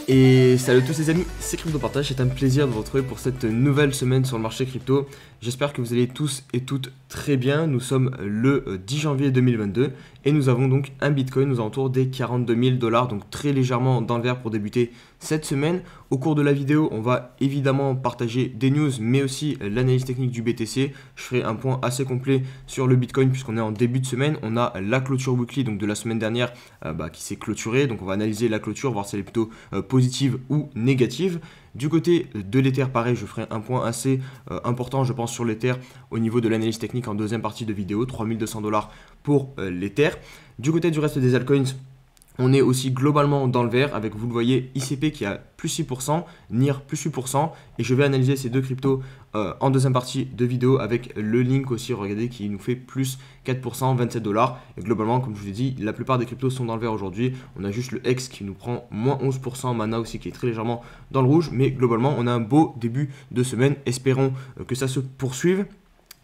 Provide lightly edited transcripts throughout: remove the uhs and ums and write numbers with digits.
Et salut à tous les amis, c'est Crypto Partage, c'est un plaisir de vous retrouver pour cette nouvelle semaine sur le marché crypto. J'espère que vous allez tous et toutes très bien. Nous sommes le 10 janvier 2022 et nous avons donc un Bitcoin aux alentours des 42 000 $, donc très légèrement dans le vert pour débuter cette semaine. Au cours de la vidéo, on va évidemment partager des news mais aussi l'analyse technique du BTC. Je ferai un point assez complet sur le Bitcoin puisqu'on est en début de semaine. On a la clôture weekly donc de la semaine dernière qui s'est clôturée. Donc on va analyser la clôture, voir si elle est plutôt positive ou négative. Du côté de l'Ether, pareil, je ferai un point assez important, je pense, sur l'Ether au niveau de l'analyse technique en deuxième partie de vidéo, 3200 $ pour l'Ether. Du côté du reste des altcoins, on est aussi globalement dans le vert avec, vous le voyez, ICP qui a plus 6%, NIR plus 8%. Et je vais analyser ces deux cryptos en deuxième partie de vidéo avec le link aussi, regardez, qui nous fait plus 4%, 27 $. Et globalement, comme je vous l'ai dit, la plupart des cryptos sont dans le vert aujourd'hui. On a juste le X qui nous prend moins 11%, Mana aussi qui est très légèrement dans le rouge. Mais globalement, on a un beau début de semaine. Espérons que ça se poursuive.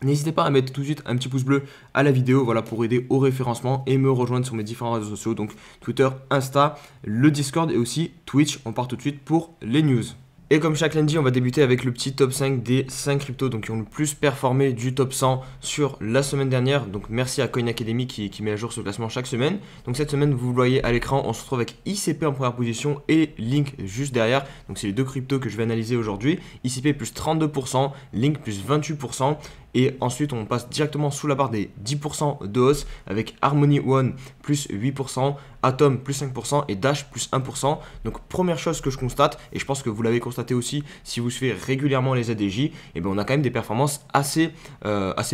N'hésitez pas à mettre tout de suite un petit pouce bleu à la vidéo, voilà, pour aider au référencement et me rejoindre sur mes différents réseaux sociaux, donc Twitter, Insta, le Discord et aussi Twitch. On part tout de suite pour les news. Et comme chaque lundi, on va débuter avec le petit top 5 des 5 cryptos donc, qui ont le plus performé du top 100 sur la semaine dernière. Donc merci à Coin Academy qui met à jour ce classement chaque semaine. Donc cette semaine, vous le voyez à l'écran, on se retrouve avec ICP en première position et Link juste derrière. Donc c'est les deux cryptos que je vais analyser aujourd'hui. ICP plus 32%, Link plus 28%. Et ensuite, on passe directement sous la barre des 10% de hausse avec Harmony One plus 8%, Atom plus 5% et Dash plus 1%. Donc première chose que je constate, et je pense que vous l'avez constaté aussi si vous suivez régulièrement les ADJ, et ben on a quand même des performances assez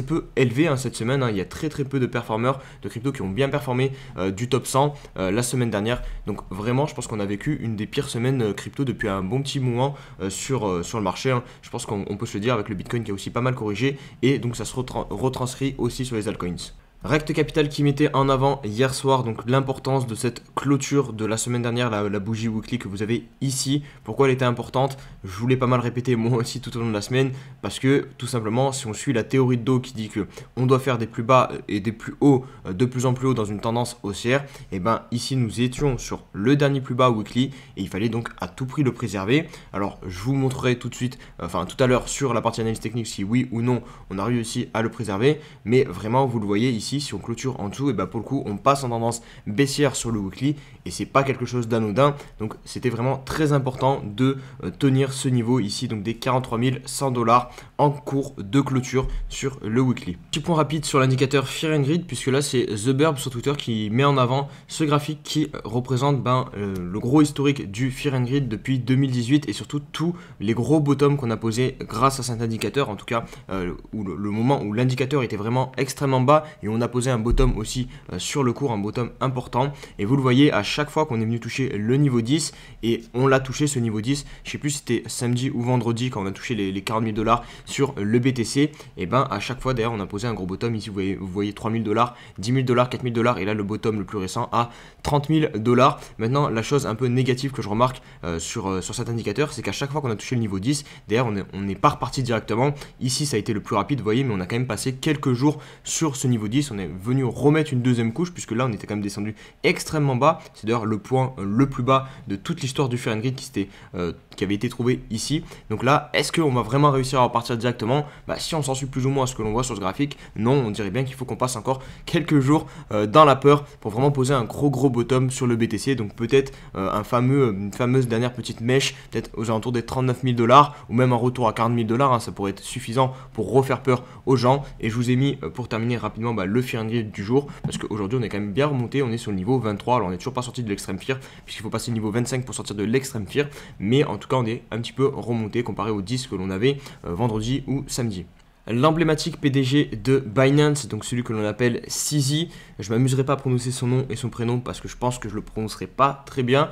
peu élevées cette semaine. Il y a très peu de performeurs de crypto qui ont bien performé du top 100 la semaine dernière. Donc vraiment, je pense qu'on a vécu une des pires semaines crypto depuis un bon petit moment sur le marché. Je pense qu'on peut se le dire avec le Bitcoin qui a aussi pas mal corrigé. Et donc ça se retranscrit aussi sur les altcoins. Recte Capital qui mettait en avant hier soir donc l'importance de cette clôture de la semaine dernière, la bougie weekly que vous avez ici. Pourquoi elle était importante? Je vous l'ai pas mal répété moi aussi tout au long de la semaine, parce que tout simplement si on suit la théorie de Do qui dit que on doit faire des plus bas et des plus hauts de plus en plus haut dans une tendance haussière, et ben ici nous étions sur le dernier plus bas weekly et il fallait donc à tout prix le préserver. Alors je vous montrerai tout de suite, tout à l'heure sur la partie analyse technique si oui ou non on a réussi à le préserver, mais vraiment vous le voyez ici. Si on clôture en dessous, et bah pour le coup on passe en tendance baissière sur le weekly et c'est pas quelque chose d'anodin. Donc c'était vraiment très important de tenir ce niveau ici, donc des 43 100 $ en cours de clôture sur le weekly. Petit point rapide sur l'indicateur Fear and Greed, puisque là c'est The Burb sur Twitter qui met en avant ce graphique qui représente le gros historique du Fear and Greed depuis 2018 et surtout tous les gros bottoms qu'on a posés grâce à cet indicateur, en tout cas le moment où l'indicateur était vraiment extrêmement bas et on a posé un bottom aussi sur le cours, un bottom important. Et vous le voyez à chaque fois qu'on est venu toucher le niveau 10, et on l'a touché ce niveau 10, je sais plus si c'était samedi ou vendredi quand on a touché les 40 000 $ sur le BTC, et ben à chaque fois d'ailleurs on a posé un gros bottom. Ici vous voyez 3 000 $, 10 000 $, 4 000 $ et là le bottom le plus récent à 30 000 $. Maintenant la chose un peu négative que je remarque sur cet indicateur, c'est qu'à chaque fois qu'on a touché le niveau 10, d'ailleurs on n'est pas reparti directement. Ici ça a été le plus rapide, vous voyez, mais on a quand même passé quelques jours sur ce niveau 10. On est venu remettre une deuxième couche puisque là on était quand même descendu extrêmement bas. C'est d'ailleurs le point le plus bas de toute l'histoire du Fear and Greed qui avait été trouvé ici. Donc là, est-ce qu'on va vraiment réussir à repartir directement? Si on s'en suit plus ou moins à ce que l'on voit sur ce graphique, non, on dirait bien qu'il faut qu'on passe encore quelques jours dans la peur pour vraiment poser un gros bottom sur le BTC. Donc peut-être une fameuse dernière petite mèche, peut-être aux alentours des 39 000 $ ou même un retour à 40 000 $, ça pourrait être suffisant pour refaire peur aux gens. Et je vous ai mis pour terminer rapidement le Fear and Greed du jour, parce qu'aujourd'hui on est quand même bien remonté, on est sur le niveau 23, alors on n'est toujours pas sorti de l'extrême fear puisqu'il faut passer le niveau 25 pour sortir de l'extrême fear, mais en tout cas on est un petit peu remonté comparé aux 10 que l'on avait vendredi ou samedi. L'emblématique PDG de Binance, donc celui que l'on appelle CZ, je ne m'amuserai pas à prononcer son nom et son prénom parce que je pense que je ne le prononcerai pas très bien,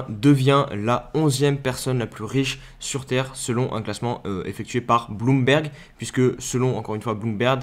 devient la 11e personne la plus riche sur Terre selon un classement effectué par Bloomberg, puisque selon encore une fois Bloomberg,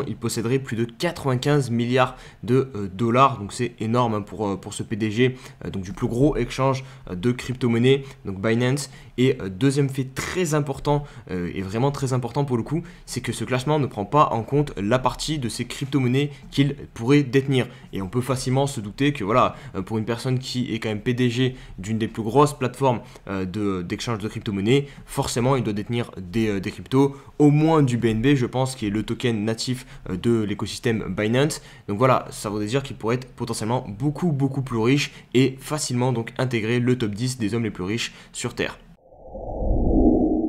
il posséderait plus de 95 milliards de dollars, donc c'est énorme pour ce PDG donc du plus gros exchange de crypto-monnaies, donc Binance. Et deuxième fait très important et vraiment très important pour le coup, c'est que ce classement ne prend pas en compte la partie de ces crypto-monnaies qu'il pourrait détenir. Et on peut facilement se douter que voilà, pour une personne qui est quand même PDG d'une des plus grosses plateformes d'échange de crypto-monnaies, forcément il doit détenir des cryptos, au moins du BNB je pense, qui est le token natif de l'écosystème Binance. Donc voilà, ça voudrait dire qu'il pourrait être potentiellement beaucoup plus riche et facilement donc intégrer le top 10 des hommes les plus riches sur Terre.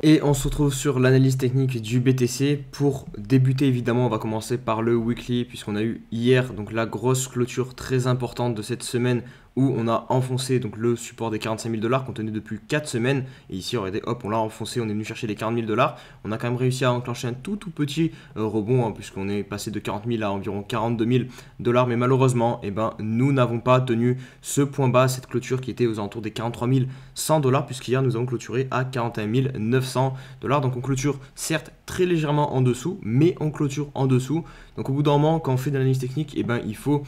Et on se retrouve sur l'analyse technique du BTC. Pour débuter, évidemment, on va commencer par le weekly, puisqu'on a eu hier donc la grosse clôture très importante de cette semaine où on a enfoncé donc le support des 45 000 $, qu'on tenait depuis 4 semaines. Et ici, regardez, hop, on l'a enfoncé, on est venu chercher les 40 000 $. On a quand même réussi à enclencher un tout petit rebond, hein, puisqu'on est passé de 40 000 à environ 42 000 $. Mais malheureusement, eh ben, nous n'avons pas tenu ce point bas, cette clôture qui était aux alentours des 43 100 $, puisqu'hier, nous avons clôturé à 41 900 $. Donc on clôture certes très légèrement en dessous, mais on clôture en dessous. Donc au bout d'un moment, quand on fait de l'analyse technique, eh ben, il faut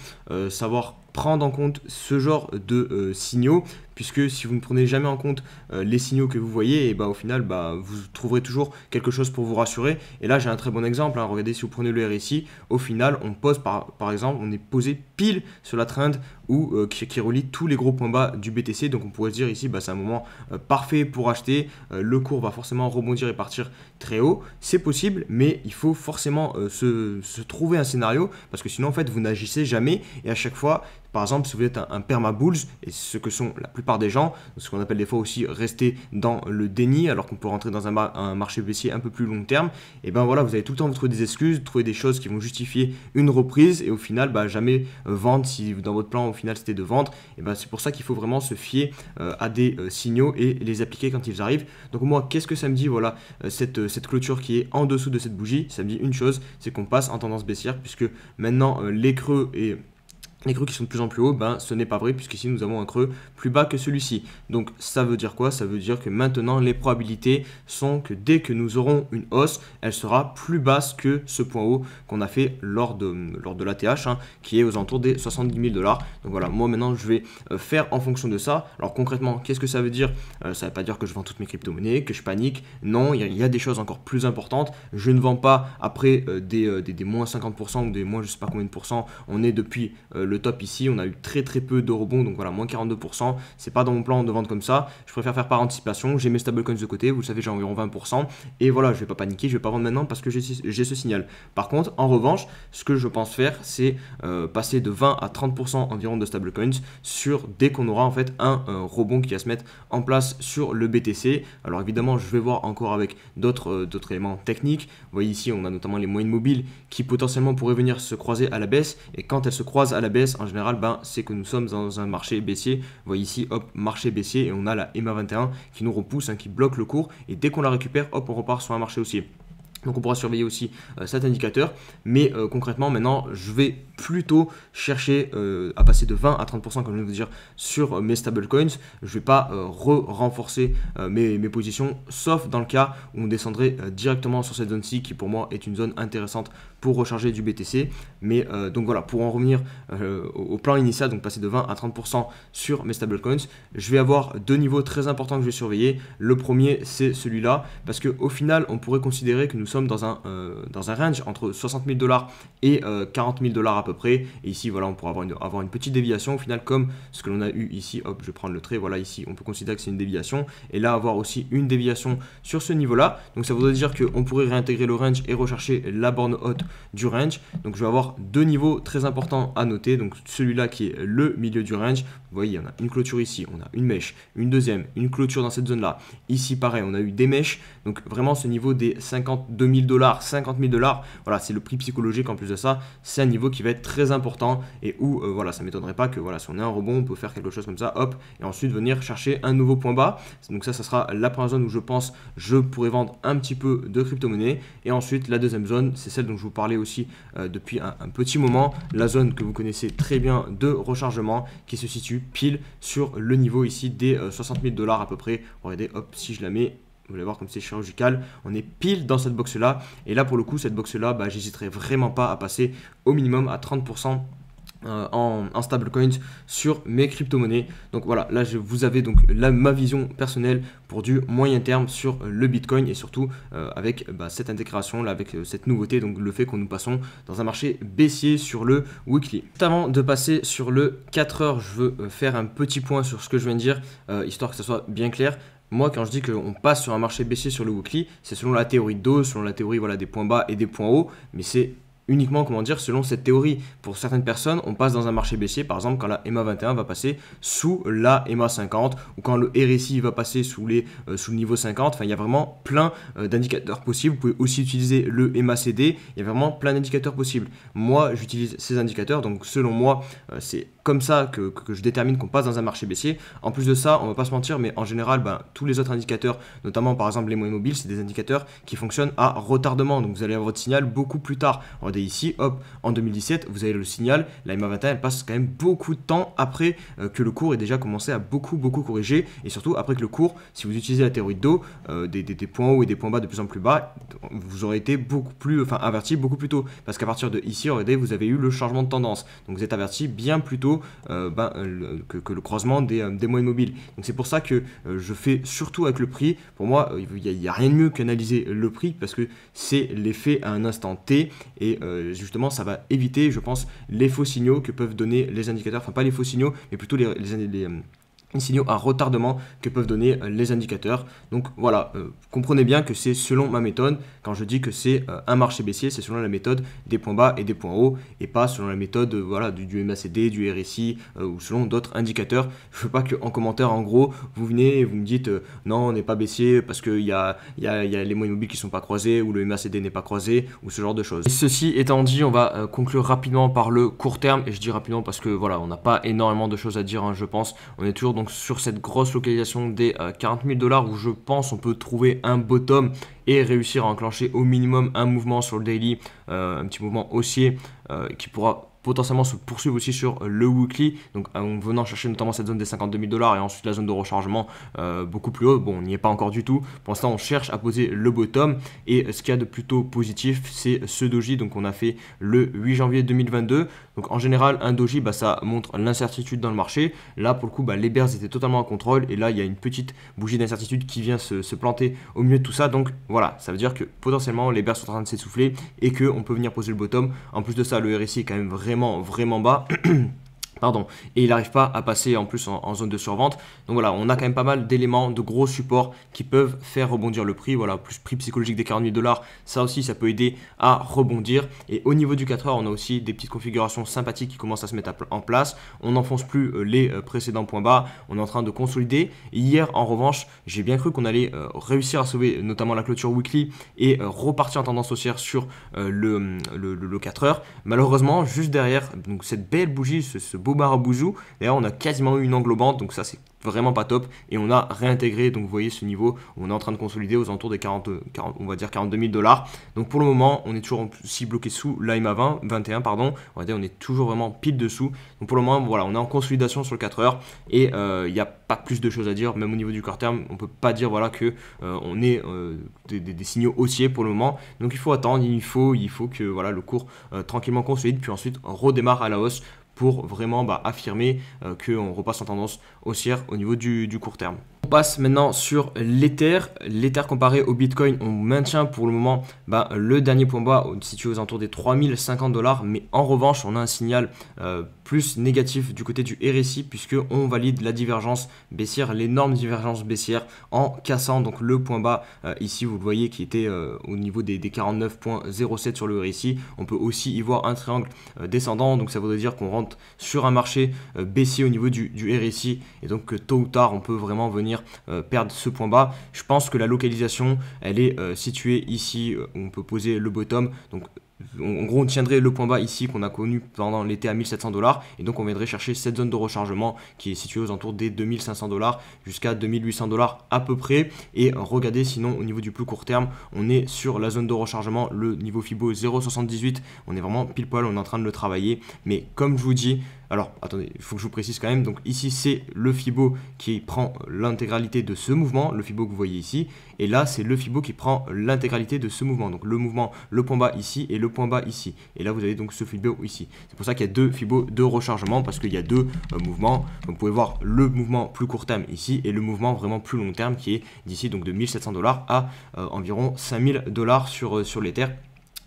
savoir prendre en compte ce genre de signaux, puisque si vous ne prenez jamais en compte les signaux que vous voyez, et bah, au final vous trouverez toujours quelque chose pour vous rassurer. Et là j'ai un très bon exemple, hein. Regardez, si vous prenez le RSI, au final on pose par exemple, on est posé pile sur la trend qui relie tous les gros points bas du BTC. Donc on pourrait se dire ici c'est un moment parfait pour acheter, le cours va forcément rebondir et partir très haut, c'est possible, mais il faut forcément se trouver un scénario, parce que sinon en fait vous n'agissez jamais, et à chaque fois, par exemple, si vous êtes un perma bulls, et ce que sont la plupart des gens, ce qu'on appelle des fois aussi rester dans le déni, alors qu'on peut rentrer dans un marché baissier un peu plus long terme, et ben voilà, vous allez tout le temps vous trouver des excuses, trouver des choses qui vont justifier une reprise, et au final, jamais vendre. Si dans votre plan, au final, c'était de vendre, et ben c'est pour ça qu'il faut vraiment se fier à des signaux et les appliquer quand ils arrivent. Donc moi, qu'est-ce que ça me dit, voilà, cette clôture qui est en dessous de cette bougie? Ça me dit une chose, c'est qu'on passe en tendance baissière, puisque maintenant, les creux qui sont de plus en plus hauts, ce n'est pas vrai, puisqu'ici nous avons un creux plus bas que celui-ci. Donc ça veut dire quoi? Ça veut dire que maintenant les probabilités sont que dès que nous aurons une hausse, elle sera plus basse que ce point haut qu'on a fait lors de l'ATH, hein, qui est aux alentours des 70 000 $. Donc voilà, moi maintenant je vais faire en fonction de ça. Alors concrètement, qu'est-ce que ça veut dire? Ça ne veut pas dire que je vends toutes mes crypto-monnaies, que je panique. Non, il y a des choses encore plus importantes. Je ne vends pas après des moins 50% ou des moins je ne sais pas combien de pourcents. On est depuis le top ici, on a eu très peu de rebonds, donc voilà, moins 42%, c'est pas dans mon plan de vente comme ça, je préfère faire par anticipation, j'ai mes stablecoins de côté, vous le savez, j'ai environ 20%, et voilà, je vais pas paniquer, je vais pas vendre maintenant parce que j'ai ce signal. Par contre, en revanche, ce que je pense faire, c'est passer de 20 à 30% environ de stablecoins dès qu'on aura en fait un rebond qui va se mettre en place sur le BTC. Alors évidemment, je vais voir encore avec d'autres éléments techniques. Vous voyez ici, on a notamment les moyennes mobiles qui potentiellement pourraient venir se croiser à la baisse, et quand elles se croisent à la baisse, en général, c'est que nous sommes dans un marché baissier. Vous voyez ici, hop, marché baissier, et on a la EMA 21 qui nous repousse, hein, qui bloque le cours, et dès qu'on la récupère, hop, on repart sur un marché haussier. Donc on pourra surveiller aussi cet indicateur, mais concrètement maintenant je vais plutôt chercher à passer de 20 à 30% comme je viens de vous dire sur mes stablecoins. Je ne vais pas renforcer mes positions, sauf dans le cas où on descendrait directement sur cette zone-ci qui pour moi est une zone intéressante pour recharger du BTC. Mais donc voilà, pour en revenir au plan initial, donc passer de 20 à 30% sur mes stablecoins, je vais avoir deux niveaux très importants que je vais surveiller. Le premier, c'est celui-là, parce qu'au final on pourrait considérer que nous sommes dans un range entre 60 000 $ et 40 000 $ à peu près. Et ici, voilà, on pourra avoir une petite déviation au final, comme ce que l'on a eu ici. Hop, je vais prendre le trait. Voilà, ici, on peut considérer que c'est une déviation. Et là, avoir aussi une déviation sur ce niveau-là. Donc, ça voudrait dire qu'on pourrait réintégrer le range et rechercher la borne haute du range. Donc, je vais avoir deux niveaux très importants à noter. Donc, celui-là qui est le milieu du range. Vous voyez, on a une clôture ici, on a une mèche, une deuxième, une clôture dans cette zone-là. Ici, pareil, on a eu des mèches. Donc, vraiment, ce niveau des 52 000 $, 50 000 $, voilà, c'est le prix psychologique en plus de ça. C'est un niveau qui va être très important et où, voilà, ça ne m'étonnerait pas que, voilà, si on a un rebond, on peut faire quelque chose comme ça, hop, et ensuite venir chercher un nouveau point bas. Donc, ça sera la première zone où je pense je pourrais vendre un petit peu de crypto-monnaie. Et ensuite, la deuxième zone, c'est celle dont je vous parlais aussi depuis un petit moment, la zone que vous connaissez très bien de rechargement qui se situe pile sur le niveau ici des 60 000 $ à peu près. Regardez, hop, si je la mets, vous allez voir comme c'est chirurgical, on est pile dans cette box là, et là pour le coup cette box là, j'hésiterai vraiment pas à passer au minimum à 30% en stablecoins sur mes crypto-monnaies. Donc voilà, là vous avez donc ma vision personnelle pour du moyen terme sur le Bitcoin et surtout avec cette intégration là, avec cette nouveauté, donc le fait qu'on nous passons dans un marché baissier sur le weekly. Juste avant de passer sur le 4 heures, je veux faire un petit point sur ce que je viens de dire, histoire que ça soit bien clair. Moi, quand je dis qu'on passe sur un marché baissier sur le weekly, c'est selon la théorie de Dawes, selon la théorie des points bas et des points hauts, mais c'est uniquement, selon cette théorie. Pour certaines personnes, on passe dans un marché baissier, par exemple quand la EMA 21 va passer sous la EMA 50 ou quand le RSI va passer sous le niveau 50. Enfin, il y a vraiment plein d'indicateurs possibles. Vous pouvez aussi utiliser le EMA CD. Il y a vraiment plein d'indicateurs possibles. Moi, j'utilise ces indicateurs. Donc, selon moi, c'est comme ça que je détermine qu'on passe dans un marché baissier. En plus de ça, on ne va pas se mentir, mais en général, tous les autres indicateurs, notamment par exemple les moyens mobiles, c'est des indicateurs qui fonctionnent à retardement. Donc, vous allez avoir votre signal beaucoup plus tard. Regardez ici, hop, en 2017, vous avez le signal. La EMA 21, elle passe quand même beaucoup de temps après que le cours ait déjà commencé à beaucoup corriger. Et surtout, après que le cours, si vous utilisez la théorie de Dawes, des points hauts et des points bas de plus en plus bas, vous aurez été averti beaucoup plus tôt. Parce qu'à partir de ici, regardez, vous avez eu le changement de tendance. Donc, vous êtes averti bien plus tôt que le croisement des moyennes mobiles. Donc c'est pour ça que je fais surtout avec le prix. Pour moi, il n'y a rien de mieux qu'analyser le prix parce que c'est l'effet à un instant T et justement ça va éviter, je pense, les faux signaux que peuvent donner les indicateurs. Enfin pas les faux signaux, mais plutôt les signaux à retardement que peuvent donner les indicateurs. Donc voilà, comprenez bien que c'est selon ma méthode. Quand je dis que c'est un marché baissier, c'est selon la méthode des points bas et des points hauts et pas selon la méthode du MACD, du RSI ou selon d'autres indicateurs. Je ne veux pas qu'en commentaire, en gros, vous venez et vous me dites non, on n'est pas baissier parce qu'il y a les moyennes mobiles qui ne sont pas croisés ou le MACD n'est pas croisé ou ce genre de choses. Et ceci étant dit, on va conclure rapidement par le court terme et je dis rapidement parce que voilà, on n'a pas énormément de choses à dire, je pense. On est toujours donc sur cette grosse localisation des 40 000 $ où je pense on peut trouver un bottom et réussir à enclencher au minimum un mouvement sur le daily, un petit mouvement haussier qui pourra potentiellement se poursuivre aussi sur le weekly, donc en venant chercher notamment cette zone des 52 000 $ et ensuite la zone de rechargement beaucoup plus haut. Bon, on n'y est pas encore du tout. Pour l'instant, on cherche à poser le bottom et ce qu'il y a de plutôt positif, c'est ce doji. Donc, on a fait le 8 janvier 2022. Donc, en général, un doji, ça montre l'incertitude dans le marché. Là, pour le coup, les bears étaient totalement en contrôle et là, il y a une petite bougie d'incertitude qui vient se planter au milieu de tout ça. Donc, voilà, ça veut dire que potentiellement, les bears sont en train de s'essouffler et qu'on peut venir poser le bottom. En plus de ça, le RSI est quand même vraiment bas. Pardon, et il n'arrive pas à passer en plus en zone de survente. Donc voilà, on a quand même pas mal d'éléments, de gros supports qui peuvent faire rebondir le prix. Voilà, plus prix psychologique des 40 000 $, ça aussi, ça peut aider à rebondir. Et au niveau du 4 heures, on a aussi des petites configurations sympathiques qui commencent à se mettre en place. On n'enfonce plus les précédents points bas, on est en train de consolider. Hier, en revanche, j'ai bien cru qu'on allait réussir à sauver notamment la clôture weekly et repartir en tendance haussière sur le 4 heures. Malheureusement, juste derrière, donc cette belle bougie, ce beau bar à bouzou, d'ailleurs on a quasiment eu une englobante, donc ça c'est vraiment pas top et on a réintégré, donc vous voyez ce niveau où on est en train de consolider aux alentours des 42 000 $. Donc pour le moment on est toujours aussi bloqué sous l'AMA 21 pardon, on va dire on est toujours vraiment pile dessous. Donc pour le moment voilà, on est en consolidation sur le 4 heures et il n'y a pas plus de choses à dire, même au niveau du court terme on peut pas dire voilà que on est des signaux haussiers pour le moment. Donc il faut attendre, il faut que voilà le cours tranquillement consolide puis ensuite redémarre à la hausse pour vraiment affirmer qu'on repasse en tendance haussière au niveau du court terme. On passe maintenant sur l'Ether. L'Ether comparé au Bitcoin, on maintient pour le moment le dernier point bas situé aux alentours des 3050 $. Mais en revanche, on a un signal plus négatif du côté du RSI puisqu'on valide la divergence baissière, l'énorme divergence baissière en cassant donc le point bas ici, vous le voyez, qui était au niveau des 49,07 sur le RSI. On peut aussi y voir un triangle descendant, donc ça voudrait dire qu'on rentre sur un marché baissier au niveau du RSI et donc que tôt ou tard, on peut vraiment venir perdre ce point bas. Je pense que la localisation elle est située ici où on peut poser le bottom. Donc en gros on tiendrait le point bas ici qu'on a connu pendant l'été à 1700 $ et donc on viendrait chercher cette zone de rechargement qui est située aux alentours des 2500 $ jusqu'à 2800 $ à peu près. Et regardez, sinon au niveau du plus court terme on est sur la zone de rechargement, le niveau Fibo 0,78, on est vraiment pile poil, on est en train de le travailler. Mais comme je vous dis, alors attendez, il faut que je vous précise quand même, donc ici c'est le Fibo qui prend l'intégralité de ce mouvement, le Fibo que vous voyez ici, et là c'est le Fibo qui prend l'intégralité de ce mouvement, donc le mouvement, le point bas ici et le point bas ici. Et là, vous avez donc ce Fibo ici. C'est pour ça qu'il y a deux Fibo de rechargement parce qu'il y a deux mouvements. Vous pouvez voir le mouvement plus court terme ici et le mouvement vraiment plus long terme qui est d'ici donc de 1700 $ à environ 5000 $ sur l'Ether.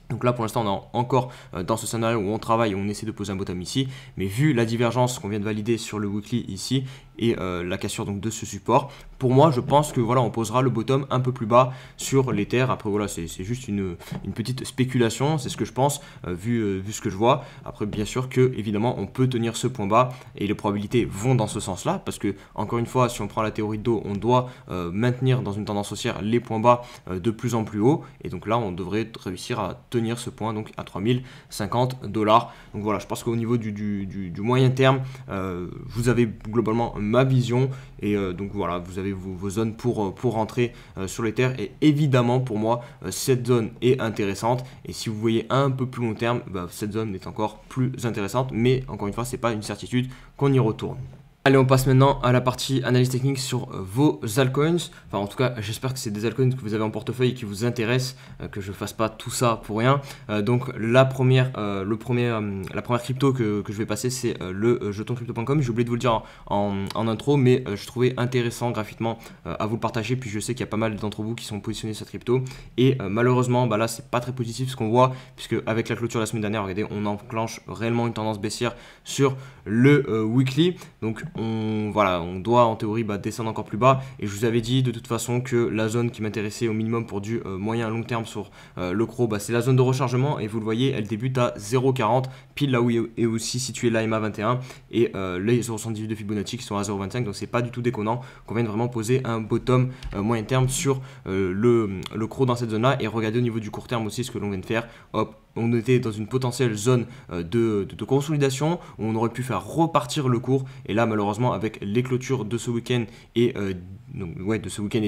Donc là pour l'instant on est encore dans ce scénario où on travaille et on essaie de poser un bottom ici, mais vu la divergence qu'on vient de valider sur le weekly ici et la cassure donc de ce support, pour moi je pense que voilà on posera le bottom un peu plus bas sur l'Ether. Après voilà c'est juste une petite spéculation, c'est ce que je pense vu ce que je vois. Après bien sûr que évidemment on peut tenir ce point bas et les probabilités vont dans ce sens là parce que encore une fois si on prend la théorie de dos on doit maintenir dans une tendance haussière les points bas de plus en plus haut et donc là on devrait réussir à tenir ce point donc à 3050 $. Donc voilà, je pense qu'au niveau du moyen terme, vous avez globalement ma vision et donc voilà, vous avez vos zones pour rentrer sur l'Ether et évidemment pour moi cette zone est intéressante et si vous voyez un peu plus long terme, cette zone est encore plus intéressante mais encore une fois c'est pas une certitude qu'on y retourne. Allez, on passe maintenant à la partie analyse technique sur vos altcoins. Enfin, en tout cas, j'espère que c'est des altcoins que vous avez en portefeuille et qui vous intéressent, que je ne fasse pas tout ça pour rien. Donc, la première crypto que je vais passer, c'est le jeton crypto.com. J'ai oublié de vous le dire en intro, mais je trouvais intéressant graphiquement à vous le partager. Puis je sais qu'il y a pas mal d'entre vous qui sont positionnés sur cette crypto. Et malheureusement, là, c'est pas très positif ce qu'on voit, puisque avec la clôture la semaine dernière, regardez, on enclenche réellement une tendance baissière sur le weekly. Donc, on doit en théorie descendre encore plus bas et je vous avais dit de toute façon que la zone qui m'intéressait au minimum pour du moyen long terme sur le CRO, c'est la zone de rechargement et vous le voyez elle débute à 0,40 pile là où est aussi situé l'AMA 21 et les 0,78 de Fibonacci qui sont à 0,25, donc c'est pas du tout déconnant qu'on vienne vraiment poser un bottom moyen terme sur le CRO dans cette zone là et regardez au niveau du court terme aussi ce que l'on vient de faire. Hop, on était dans une potentielle zone de consolidation où on aurait pu faire repartir le cours et là malheureusement avec les clôtures de ce week-end et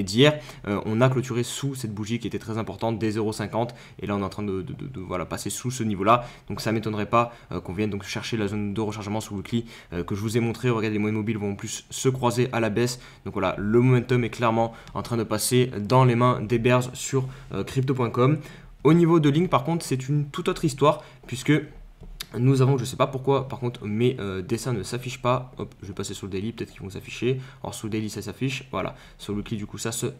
d'hier, on a clôturé sous cette bougie qui était très importante des 0,50 et là on est en train de passer sous ce niveau là, donc ça m'étonnerait pas qu'on vienne donc chercher la zone de rechargement sur le weekly que je vous ai montré. Regardez, les moyennes mobiles vont en plus se croiser à la baisse, donc voilà, le momentum est clairement en train de passer dans les mains des bears sur crypto.com. Au niveau de Link, par contre, c'est une toute autre histoire, puisque nous avons, je ne sais pas pourquoi, par contre, mes dessins ne s'affichent pas. Hop, je vais passer sur le daily, peut-être qu'ils vont s'afficher. Alors, sur le daily, ça s'affiche. Voilà, sur le weekly, du coup, ça s'est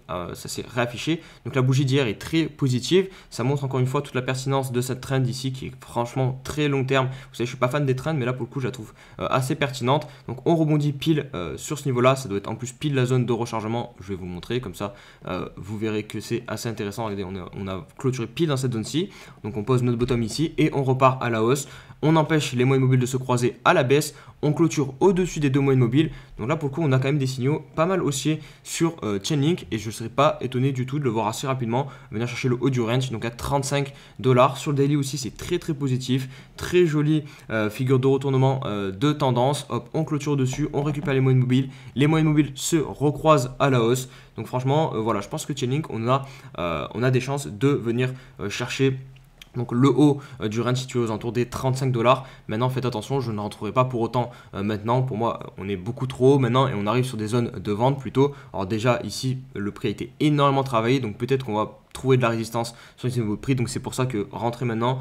réaffiché. Donc, la bougie d'hier est très positive. Ça montre encore une fois toute la pertinence de cette trend ici, qui est franchement très long terme. Vous savez, je ne suis pas fan des trends, mais là, pour le coup, je la trouve assez pertinente. Donc, on rebondit pile sur ce niveau-là. Ça doit être en plus pile la zone de rechargement. Je vais vous montrer, comme ça, vous verrez que c'est assez intéressant. Regardez, on a clôturé pile dans cette zone-ci. Donc, on pose notre bottom ici et on repart à la hausse. On empêche les moyennes mobiles de se croiser à la baisse, on clôture au-dessus des deux moyennes mobiles. Donc là pour le coup on a quand même des signaux pas mal haussiers sur Chainlink et je ne serais pas étonné du tout de le voir assez rapidement venir chercher le haut du range, donc à 35 $. Sur le daily aussi c'est très positif, très jolie figure de retournement de tendance. Hop, on clôture dessus, on récupère les moyennes mobiles se recroisent à la hausse. Donc franchement voilà, je pense que Chainlink on a des chances de venir chercher donc le haut du range situé aux alentours des 35 $. Maintenant faites attention, je ne rentrerai pas pour autant maintenant. Pour moi on est beaucoup trop haut maintenant et on arrive sur des zones de vente plutôt. Alors déjà ici le prix a été énormément travaillé, donc peut-être qu'on va trouver de la résistance sur ces niveaux de prix. Donc c'est pour ça que rentrer maintenant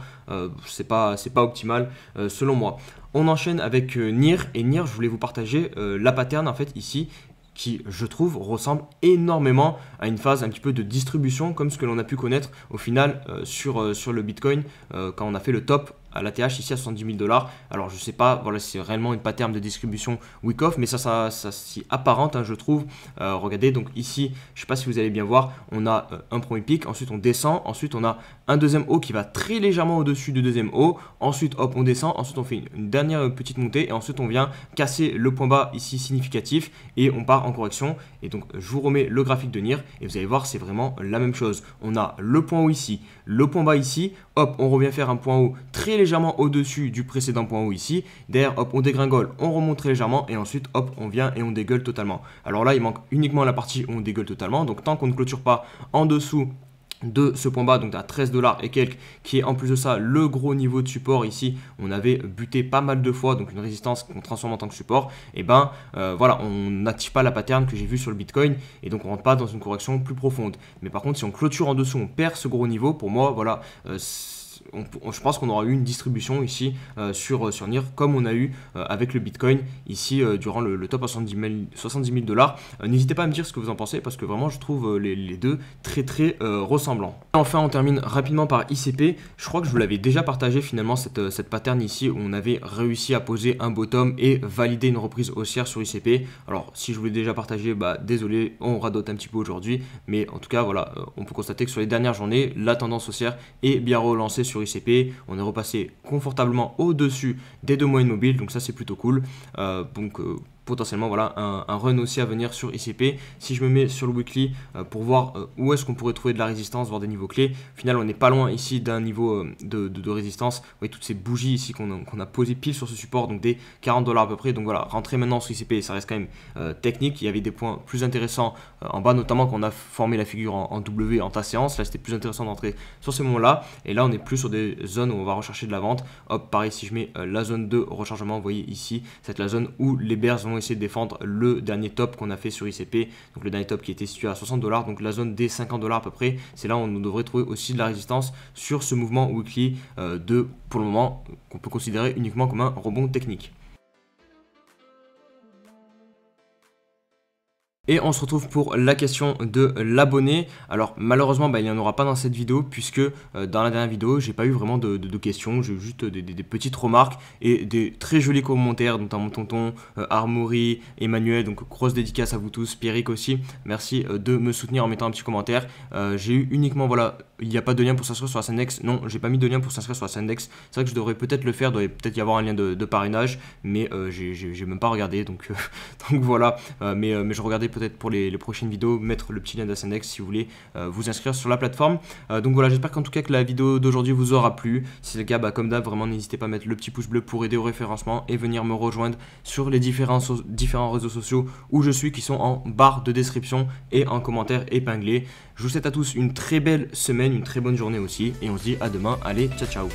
c'est pas optimal selon moi. On enchaîne avec NIR et NIR je voulais vous partager la pattern en fait ici, qui, je trouve, ressemble énormément à une phase un petit peu de distribution, comme ce que l'on a pu connaître au final sur le Bitcoin quand on a fait le top à l'ATH ici à 70 000 $. Alors je sais pas, voilà, c'est réellement une pattern de distribution week-off, mais ça s'y apparente, hein, je trouve. Regardez, donc ici, je sais pas si vous allez bien voir, on a un premier pic, ensuite on descend, ensuite on a un deuxième haut qui va très légèrement au-dessus du deuxième haut, ensuite hop on descend, ensuite on fait une dernière petite montée et ensuite on vient casser le point bas ici significatif et on part en correction. Et donc je vous remets le graphique de NIR et vous allez voir c'est vraiment la même chose. On a le point haut ici, le point bas ici, hop on revient faire un point haut très légèrement au-dessus du précédent point haut ici, derrière hop on dégringole, on remonte très légèrement et ensuite hop on vient et on dégueule totalement. Alors là il manque uniquement la partie où on dégueule totalement, donc tant qu'on ne clôture pas en dessous de ce point bas, donc à 13 $ et quelques, qui est en plus de ça le gros niveau de support ici, on avait buté pas mal de fois, donc une résistance qu'on transforme en tant que support, et ben voilà, on n'active pas la pattern que j'ai vu sur le Bitcoin, et donc on rentre pas dans une correction plus profonde. Mais par contre si on clôture en dessous, on perd ce gros niveau, pour moi voilà, je pense qu'on aura eu une distribution ici sur NIR comme on a eu avec le Bitcoin ici durant le top à 70 000 $. N'hésitez pas à me dire ce que vous en pensez parce que vraiment je trouve les deux très ressemblants. Et enfin on termine rapidement par ICP. Je crois que je vous l'avais déjà partagé finalement cette pattern ici où on avait réussi à poser un bottom et valider une reprise haussière sur ICP. Alors si je vous l'ai déjà partagé, désolé, on radote un petit peu aujourd'hui, mais en tout cas voilà, on peut constater que sur les dernières journées, la tendance haussière est bien relancée sur ICP. On est repassé confortablement au-dessus des 2 moyennes mobiles, donc ça c'est plutôt cool. Potentiellement voilà un run aussi à venir sur ICP. Si je me mets sur le weekly pour voir où est-ce qu'on pourrait trouver de la résistance, voir des niveaux clés, au final on n'est pas loin ici d'un niveau de résistance. Vous voyez toutes ces bougies ici qu'on a posé pile sur ce support, donc des 40 $ à peu près. Donc voilà, rentrer maintenant sur ICP, ça reste quand même technique. Il y avait des points plus intéressants en bas, notamment quand on a formé la figure en W en ta séance. Là c'était plus intéressant d'entrer sur ces moments là, et là on est plus sur des zones où on va rechercher de la vente. Hop, pareil, si je mets la zone de rechargement, vous voyez ici, c'est la zone où les bears vont essayer de défendre le dernier top qu'on a fait sur ICP, donc le dernier top qui était situé à 60 $, donc la zone des 50 $ à peu près. C'est là où on devrait trouver aussi de la résistance sur ce mouvement weekly pour le moment, qu'on peut considérer uniquement comme un rebond technique. Et on se retrouve pour la question de l'abonné. Alors malheureusement il n'y en aura pas dans cette vidéo puisque dans la dernière vidéo j'ai pas eu vraiment de questions, j'ai eu juste des petites remarques et des très jolis commentaires, notamment mon tonton, Armory, Emmanuel, donc grosse dédicace à vous tous, Pierrick aussi, merci de me soutenir en mettant un petit commentaire. J'ai eu uniquement voilà, il n'y a pas de lien pour s'inscrire sur la Sandex, non j'ai pas mis de lien pour s'inscrire sur la Sandex, c'est vrai que je devrais peut-être le faire, il devrait peut-être y avoir un lien de parrainage, mais j'ai même pas regardé donc voilà, mais je regardais peut-être pour les prochaines vidéos, mettre le petit lien d'Ascendex si vous voulez vous inscrire sur la plateforme. Donc voilà, j'espère qu'en tout cas que la vidéo d'aujourd'hui vous aura plu. Si c'est le cas, comme d'hab, vraiment n'hésitez pas à mettre le petit pouce bleu pour aider au référencement et venir me rejoindre sur les différents réseaux sociaux où je suis, qui sont en barre de description et en commentaire épinglé. Je vous souhaite à tous une très belle semaine, une très bonne journée aussi, et on se dit à demain. Allez, ciao ciao.